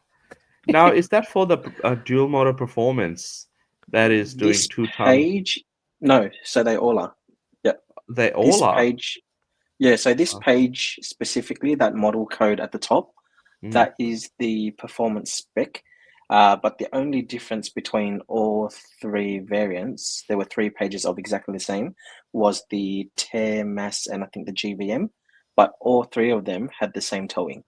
Speaker 2: Now, is that for the dual motor performance that is doing
Speaker 3: this
Speaker 2: 2 tons?
Speaker 3: Page, no, so they all are. Yep.
Speaker 2: They all are?
Speaker 3: Page, yeah, so this page specifically, that model code at the top, that is the performance spec. But the only difference between all 3 variants, there were 3 pages of exactly the same, was the tear mass and I think the GVM, but all 3 of them had the same towing.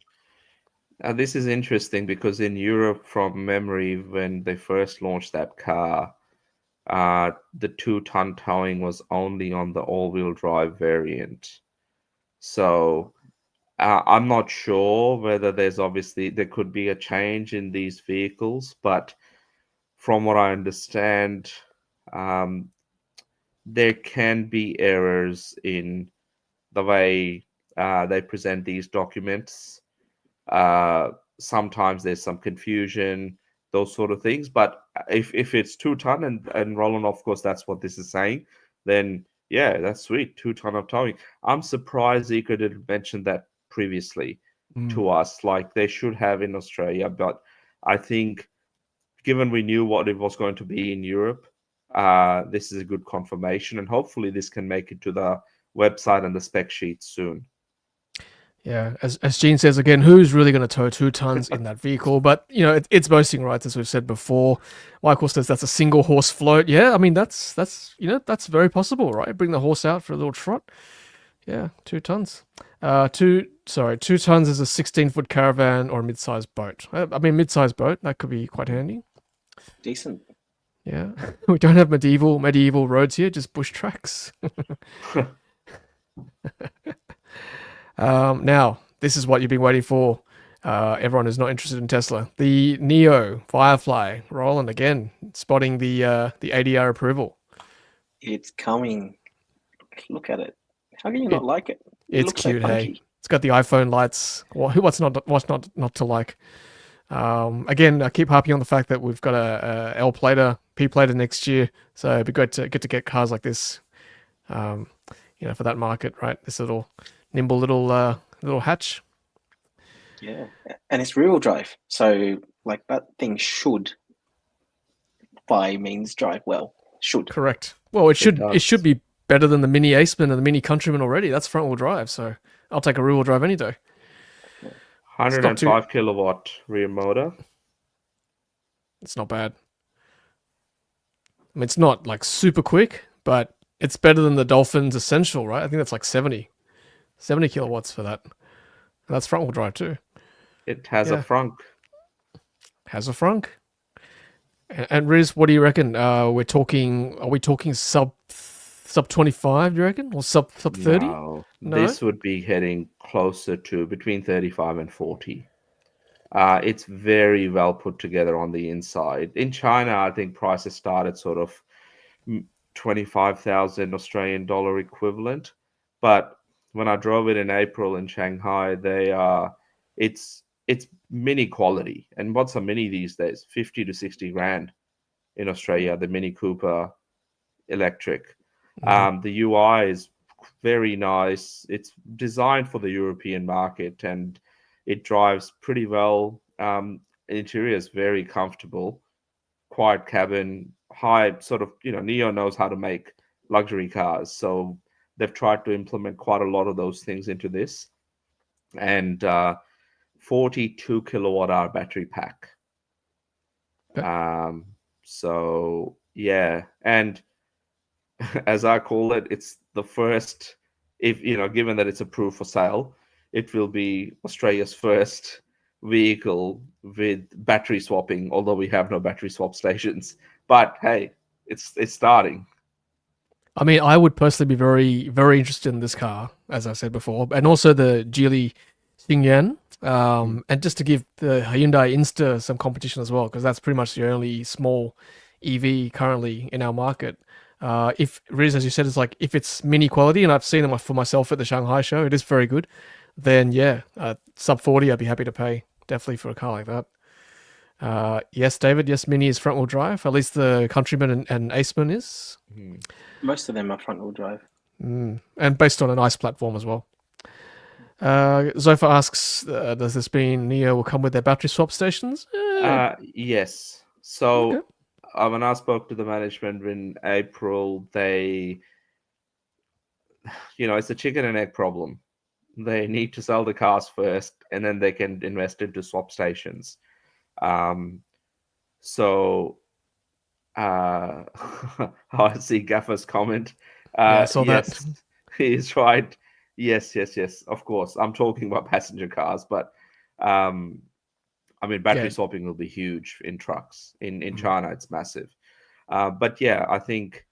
Speaker 2: This is interesting because in Europe, from memory, when they first launched that car, the 2-ton towing was only on the all-wheel drive variant. So I'm not sure whether there could be a change in these vehicles, but from what I understand, there can be errors in the way they present these documents. Sometimes there's some confusion, those sort of things. But if it's 2 ton, and Roland, of course, that's what this is saying, then yeah, that's sweet. 2 ton of towing. I'm surprised Zeekr didn't mention that previously to us, like they should have in Australia. But I think, given we knew what it was going to be in Europe, this is a good confirmation, and hopefully this can make it to the website and the spec sheet soon.
Speaker 1: Yeah, as Gene says again, who's really going to tow 2 tons in that vehicle? But it's boasting rights, as we've said before. Michael says that's a single horse float. Yeah, I mean that's very possible, right? Bring the horse out for a little trot. Yeah, 2 tons. 2 tons is a 16-foot caravan or a mid-sized boat. I mean, mid-sized boat, that could be quite handy.
Speaker 3: Decent.
Speaker 1: Yeah, we don't have medieval roads here, just bush tracks. Now, this is what you've been waiting for. Everyone who's not interested in Tesla. The Nio Firefly. Roland, again, spotting the ADR approval.
Speaker 3: It's coming. Look at it. How can you not like it?
Speaker 1: It's cute, hey. It's got the iPhone lights. What's not to like? Again, I keep harping on the fact that we've got a L plater, P plater next year, so it'd be great to get cars like this, for that market, right? This little nimble little hatch.
Speaker 3: Yeah, and it's rear-wheel drive, so like that thing should, by means, drive well. Should.
Speaker 1: Correct. Well, it should be better than the Mini Aceman and the Mini Countryman already. That's front-wheel drive, so I'll take a rear-wheel drive any day.
Speaker 2: 105 kilowatt rear motor.
Speaker 1: It's not bad. I mean, it's not like super quick, but it's better than the Dolphin's Essential, right? I think that's like 70 kilowatts for that. And that's front-wheel drive too.
Speaker 2: It has a frunk.
Speaker 1: Has a frunk. And Riz, what do you reckon? Are we talking sub 25, do you reckon? Or sub 30?
Speaker 2: No, this would be heading closer to between 35 and 40. It's very well put together on the inside. In China, I think prices start at sort of 25,000 Australian dollar equivalent. But when I drove it in April in Shanghai, it's mini quality. And what's a mini these days? 50 to 60 grand in Australia, the Mini Cooper electric. The UI is very nice. It's designed for the European market, and it drives pretty well. Interior is very comfortable, quiet cabin, high sort of, Nio knows how to make luxury cars. So they've tried to implement quite a lot of those things into this. And 42 kilowatt hour battery pack.
Speaker 1: Okay.
Speaker 2: So yeah, and as I call it, it's the first, given that it's approved for sale, it will be Australia's first vehicle with battery swapping, although we have no battery swap stations. But hey, it's starting.
Speaker 1: I mean, I would personally be very, very interested in this car, as I said before, and also the Geely Xingyan, and just to give the Hyundai Insta some competition as well, because that's pretty much the only small EV currently in our market. If Riz, as you said, is like if it's mini quality, and I've seen them for myself at the Shanghai show, it is very good. Then yeah, sub 40, I'd be happy to pay definitely for a car like that. Yes, David. Yes, Mini is front wheel drive. At least the Countryman and Aceman is.
Speaker 3: Most of them are front wheel drive.
Speaker 1: And based on an ICE platform as well. Zofa asks, does this mean Nio will come with their battery swap stations?
Speaker 2: Yes. So
Speaker 1: Okay.
Speaker 2: When I spoke to the management in April, they, it's a chicken and egg problem. They need to sell the cars first, and then they can invest into swap stations. So I see Gaffer's comment.
Speaker 1: Yeah, I saw
Speaker 2: yes,
Speaker 1: that.
Speaker 2: he is right. Yes. Of course, I'm talking about passenger cars, but battery swapping will be huge in trucks. In China, it's massive. But yeah, I think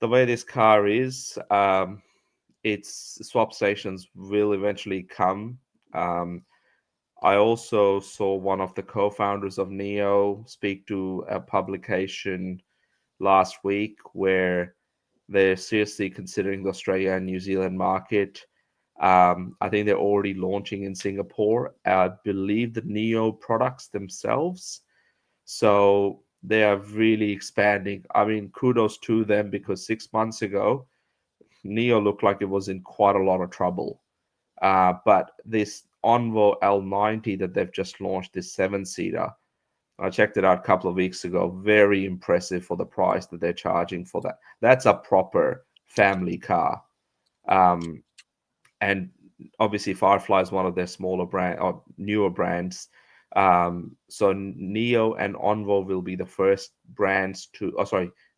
Speaker 2: the way this car is, its swap stations will eventually come. I also saw one of the co-founders of Nio speak to a publication last week where they're seriously considering the Australia and New Zealand market. I think they're already launching in Singapore. I believe the Nio products themselves. So they are really expanding. I mean, kudos to them, because 6 months ago, Nio looked like it was in quite a lot of trouble. But this Onvo L90 that they've just launched, this 7-seater, I checked it out a couple of weeks ago. Very impressive for the price that they're charging for that. That's a proper family car. And obviously Firefly is one of their smaller brand or newer brands. So Nio and Onvo will be the first brands to,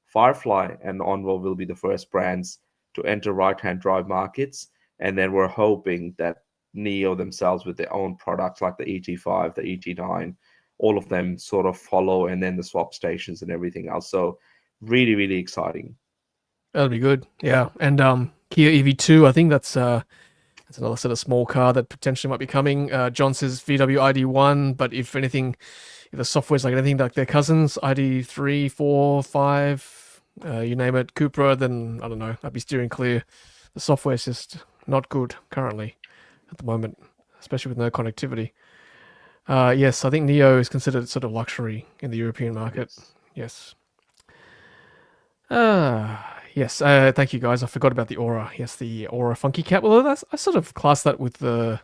Speaker 2: Firefly and Onvo will be the first brands to enter right-hand drive markets. And then we're hoping that Nio themselves, with their own products like the ET5, the ET9, all of them sort of follow, and then the swap stations and everything else. So really, really exciting.
Speaker 1: That'll be good. Yeah. And Kia EV2, I think that's another sort of small car that potentially might be coming. John says VW ID1, but if anything, if the software's like anything like their cousins, ID3, 4, 5, you name it, Cupra, then I don't know, I'd be steering clear. The software's just not good currently at the moment, especially with no connectivity. Yes, I think Nio is considered sort of luxury in the European market. Yes. Yes, thank you guys. I forgot about the Aura. Yes, the Aura Funky Cat. Well, I sort of class that with the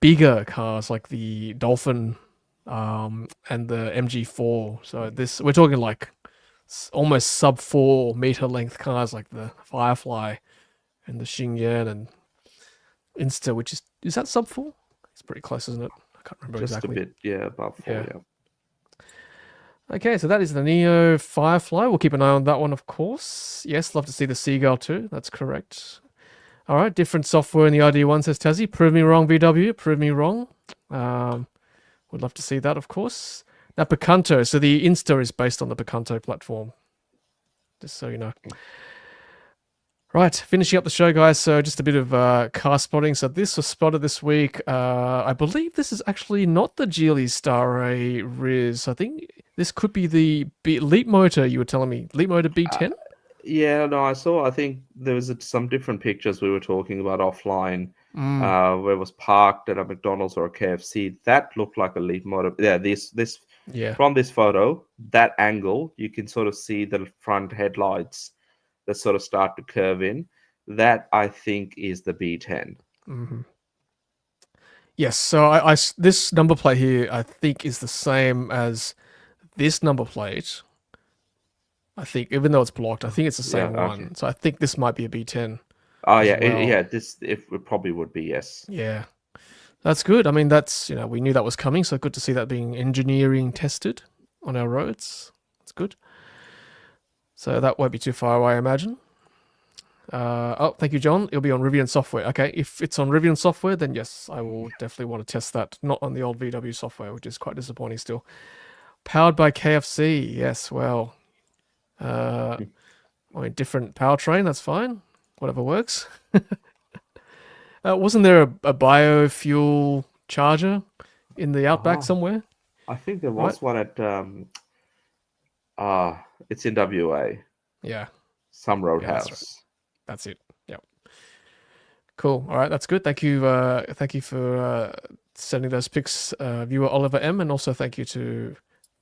Speaker 1: bigger cars like the Dolphin and the MG4. So this, we're talking like almost sub 4 meter length cars like the Firefly and the Xingyan and Insta, which is that sub 4? It's pretty close, isn't it? I can't remember
Speaker 2: Just
Speaker 1: exactly.
Speaker 2: a bit, yeah, about 4, yeah.
Speaker 1: Okay, so that is the Nio Firefly. We'll keep an eye on that one, of course. Yes, love to see the Seagull too. That's correct. All right, different software in the ID1, says Tassie. Prove me wrong, VW. Prove me wrong. Would love to see that, of course. Now, Picanto. So the Insta is based on the Picanto platform. Just so you know. Right, finishing up the show, guys. So just a bit of car spotting. So this was spotted this week. I believe this is actually not the Geely Star A Riz. I think this could be the Leapmotor, you were telling me. Leapmotor B10?
Speaker 2: Yeah, no, I think there was some different pictures we were talking about offline, where it was parked at a McDonald's or a KFC. That looked like a Leapmotor. Yeah, from this photo, that angle, you can sort of see the front headlights that sort of start to curve in. That, I think, is the B10.
Speaker 1: Mm-hmm. Yes, so this number plate here, I think, is the same as this number plate. I think, even though it's blocked, I think it's the same one. Okay. So I think this might be a B10.
Speaker 2: Oh, yeah, well. It probably would be, yes.
Speaker 1: Yeah, that's good. I mean, that's, we knew that was coming, so good to see that being engineering tested on our roads. That's good. So that won't be too far away, I imagine. Thank you, John. It'll be on Rivian software. Okay, if it's on Rivian software, then yes, I will definitely want to test that. Not on the old VW software, which is quite disappointing still. Powered by KFC. Yes, well, different powertrain, that's fine. Whatever works. Wasn't there a biofuel charger in the Outback somewhere?
Speaker 2: I think there was one at... it's in WA.
Speaker 1: Yeah.
Speaker 2: Some roadhouse.
Speaker 1: Yeah, that's it. Yep. Cool. All right, that's good. Thank you for sending those pics, viewer Oliver M, and also thank you to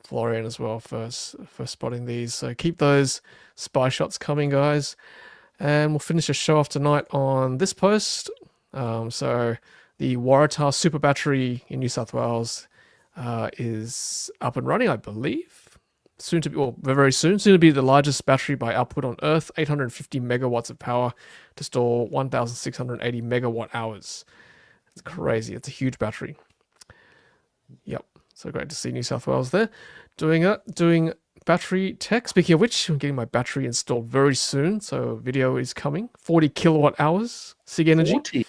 Speaker 1: Florian as well for spotting these. So keep those spy shots coming, guys. And we'll finish the show off tonight on this post. So the Waratah Super Battery in New South Wales is up and running, I believe. Very soon to be the largest battery by output on Earth, 850 megawatts of power to store 1,680 megawatt hours. It's crazy. It's a huge battery. Yep. So great to see New South Wales there doing battery tech. Speaking of which, I'm getting my battery installed very soon. So video is coming. 40 kilowatt hours. SIG Energy.
Speaker 2: 40.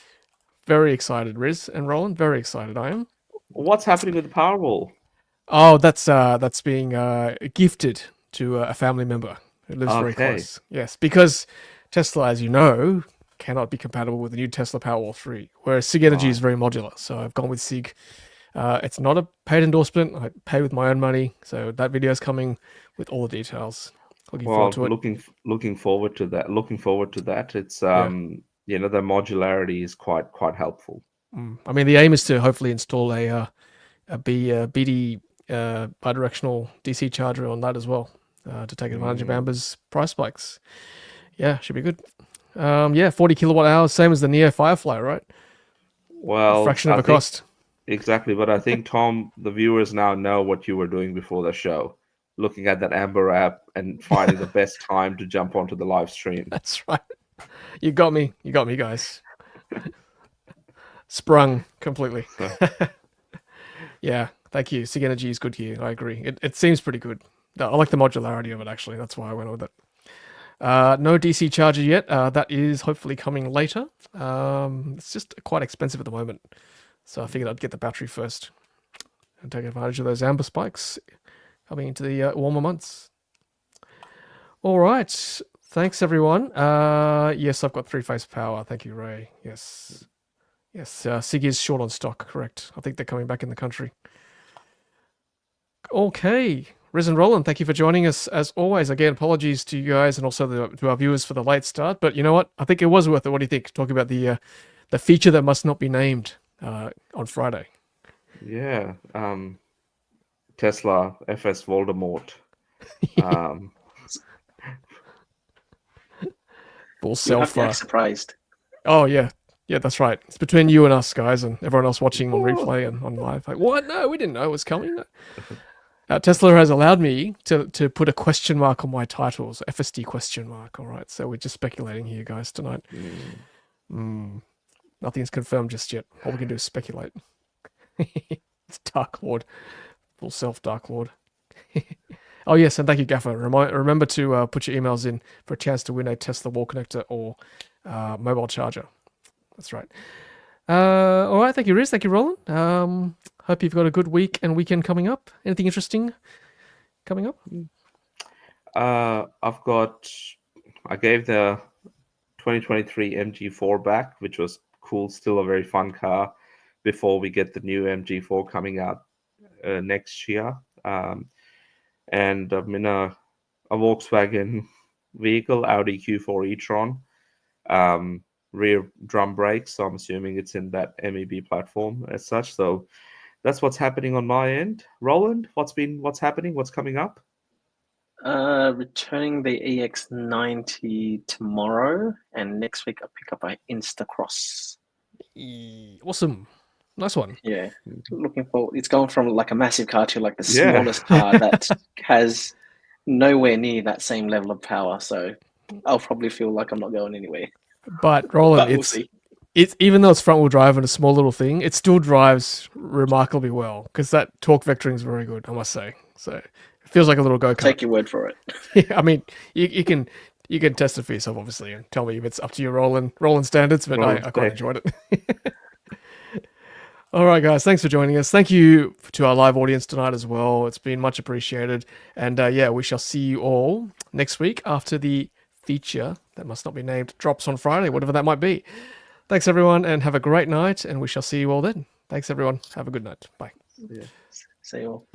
Speaker 1: Very excited, Riz and Roland. Very excited I am.
Speaker 2: What's happening with the Powerwall?
Speaker 1: Oh, that's being gifted to a family member who lives very close. Yes, because Tesla, as you know, cannot be compatible with the new Tesla Powerwall 3, whereas SIG Energy is very modular. So I've gone with SIG. It's not a paid endorsement. I pay with my own money. So that video is coming with all the details. Looking forward to it.
Speaker 2: Looking forward to that. It's the modularity is quite helpful.
Speaker 1: I mean, the aim is to hopefully install a BD bidirectional DC charger on that as well to take advantage of Amber's price spikes. Yeah, should be good. 40 kilowatt hours, same as the Nio Firefly, right?
Speaker 2: Well,
Speaker 1: A fraction of the cost.
Speaker 2: Exactly, but I think, Tom, the viewers now know what you were doing before the show, looking at that Amber app and finding the best time to jump onto the live stream.
Speaker 1: That's right. You got me, guys. Sprung completely. Yeah, thank you. Sig Energy is good here. I agree. It seems pretty good. I like the modularity of it, actually. That's why I went with it. No DC charger yet. That is hopefully coming later. It's just quite expensive at the moment. So I figured I'd get the battery first and take advantage of those amber spikes coming into the warmer months. All right. Thanks, everyone. Yes, I've got 3-phase power. Thank you, Ray. Yes. Sig is short on stock, correct. I think they're coming back in the country. Okay. Riz and Roland, thank you for joining us as always. Again, apologies to you guys and also to our viewers for the late start. But you know what? I think it was worth it. What do you think? Talking about the feature that must not be named on Friday.
Speaker 2: Yeah. Tesla FS Voldemort.
Speaker 1: Full self.
Speaker 3: You'll have to act surprised.
Speaker 1: Oh, yeah. Yeah, that's right. It's between you and us, guys, and everyone else watching on replay and on live. Like, what? No, we didn't know it was coming. Tesla has allowed me to put a question mark on my titles, FSD question mark. All right, so we're just speculating here, guys, tonight. Nothing's confirmed just yet. All we can do is speculate. It's Dark Lord, full self Dark Lord. Oh yes, and thank you, Gaffer. Remember to put your emails in for a chance to win a Tesla wall connector or mobile charger. That's right. All right, thank you, Riz. Thank you, Roland. Hope you've got a good week and weekend coming up. Anything interesting coming up?
Speaker 2: I gave the 2023 MG4 back, which was cool. Still a very fun car before we get the new MG4 coming out next year. And I'm in a Volkswagen vehicle, Audi Q4 e-tron, rear drum brakes. So I'm assuming it's in that MEB platform as such. So that's what's happening on my end. Roland, what's happening? What's coming up?
Speaker 3: Returning the EX90 tomorrow, and next week I pick up an Instacross.
Speaker 1: Awesome. Nice one.
Speaker 3: Yeah, looking forward. It's going from like a massive car to like the smallest car that has nowhere near that same level of power. So I'll probably feel like I'm not going anywhere.
Speaker 1: But Roland, it's even though it's front wheel drive and a small little thing, it still drives remarkably well because that torque vectoring is very good, I must say. So it feels like a little go-kart.
Speaker 3: Take your word for it.
Speaker 1: Yeah, I mean, you can test it for yourself, obviously, and tell me if it's up to your Roland standards. But I quite enjoyed it. All right, guys, thanks for joining us. Thank you to our live audience tonight as well. It's been much appreciated. And we shall see you all next week after the feature that must not be named drops on Friday, whatever that might be. Thanks, everyone, and have a great night. And we shall see you all then. Thanks, everyone. Have a good night. Bye.
Speaker 3: Yeah. See you all.